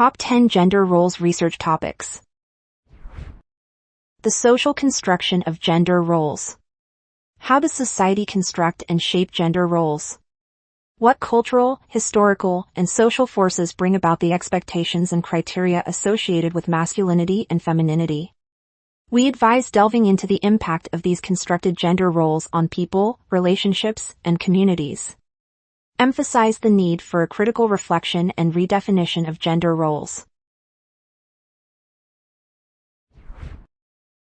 Top 10 Gender Roles Research Topics. The social construction of gender roles. How does society construct and shape gender roles? What cultural, historical, and social forces bring about the expectations and criteria associated with masculinity and femininity? We advise delving into the impact of these constructed gender roles on people, relationships, and communities. Emphasize the need for a critical reflection and redefinition of gender roles.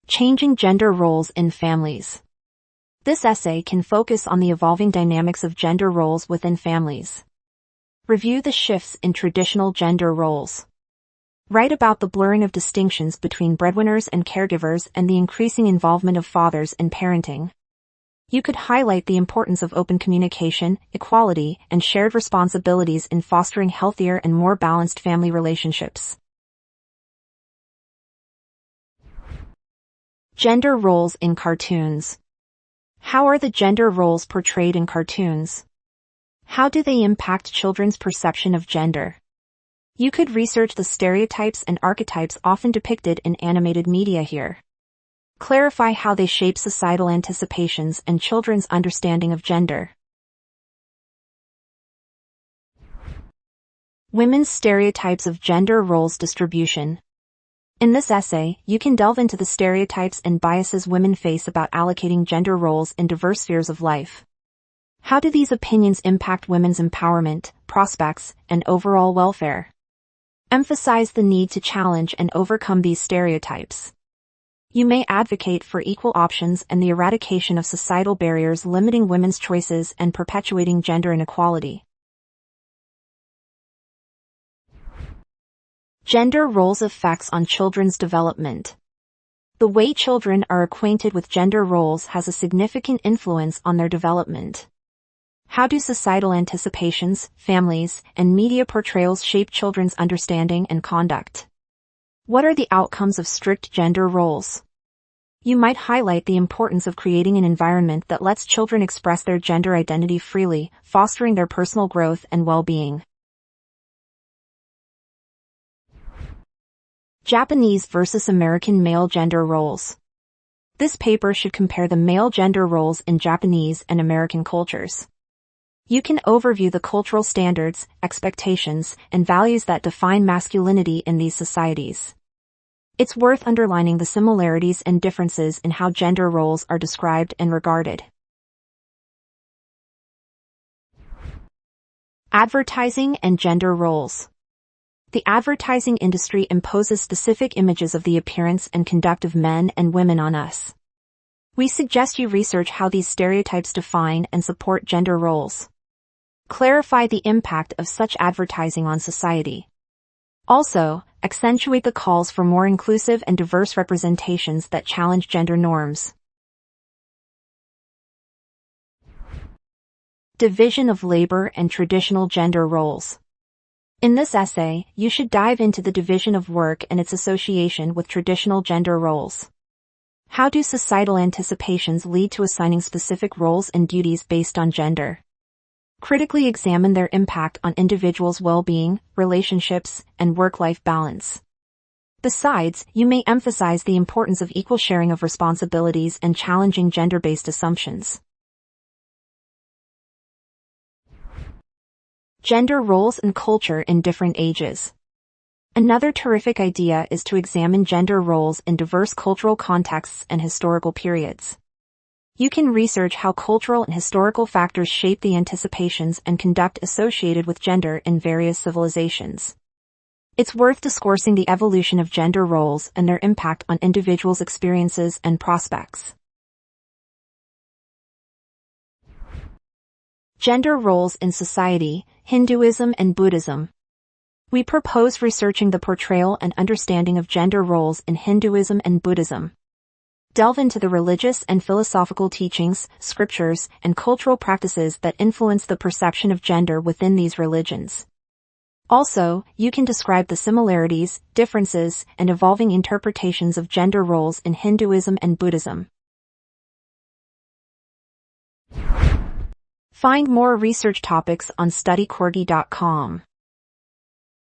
Changing gender roles in families. This essay can focus on the evolving dynamics of gender roles within families. Review the shifts in traditional gender roles. Write about the blurring of distinctions between breadwinners and caregivers and the increasing involvement of fathers in parenting. You could highlight the importance of open communication, equality, and shared responsibilities in fostering healthier and more balanced family relationships. Gender roles in cartoons. How are the gender roles portrayed in cartoons? How do they impact children's perception of gender? You could research the stereotypes and archetypes often depicted in animated media here. Clarify how they shape societal anticipations and children's understanding of gender. Women's stereotypes of gender roles distribution. In this essay, you can delve into the stereotypes and biases women face about allocating gender roles in diverse spheres of life. How do these opinions impact women's empowerment, prospects, and overall welfare? Emphasize the need to challenge and overcome these stereotypes. You may advocate for equal options and the eradication of societal barriers limiting women's choices and perpetuating gender inequality. Gender roles effects on children's development. The way children are acquainted with gender roles has a significant influence on their development. How do societal anticipations, families, and media portrayals shape children's understanding and conduct? What are the outcomes of strict gender roles? You might highlight the importance of creating an environment that lets children express their gender identity freely, fostering their personal growth and well-being. Japanese versus American male gender roles. This paper should compare the male gender roles in Japanese and American cultures. You can overview the cultural standards, expectations, and values that define masculinity in these societies. It's worth underlining the similarities and differences in how gender roles are described and regarded. Advertising and gender roles. The advertising industry imposes specific images of the appearance and conduct of men and women on us. We suggest you research how these stereotypes define and support gender roles. Clarify the impact of such advertising on society. Also, accentuate the calls for more inclusive and diverse representations that challenge gender norms. Division of labor and traditional gender roles. In this essay, you should dive into the division of work and its association with traditional gender roles. How do societal anticipations lead to assigning specific roles and duties based on gender? Critically examine their impact on individuals' well-being, relationships, and work-life balance. Besides, you may emphasize the importance of equal sharing of responsibilities and challenging gender-based assumptions. Gender roles and culture in different ages. Another terrific idea is to examine gender roles in diverse cultural contexts and historical periods. You can research how cultural and historical factors shape the anticipations and conduct associated with gender in various civilizations. It's worth discoursing the evolution of gender roles and their impact on individuals' experiences and prospects. Gender roles in society, Hinduism and Buddhism. We propose researching the portrayal and understanding of gender roles in Hinduism and Buddhism. Delve into the religious and philosophical teachings, scriptures, and cultural practices that influence the perception of gender within these religions. Also, you can describe the similarities, differences, and evolving interpretations of gender roles in Hinduism and Buddhism. Find more research topics on studycorgi.com.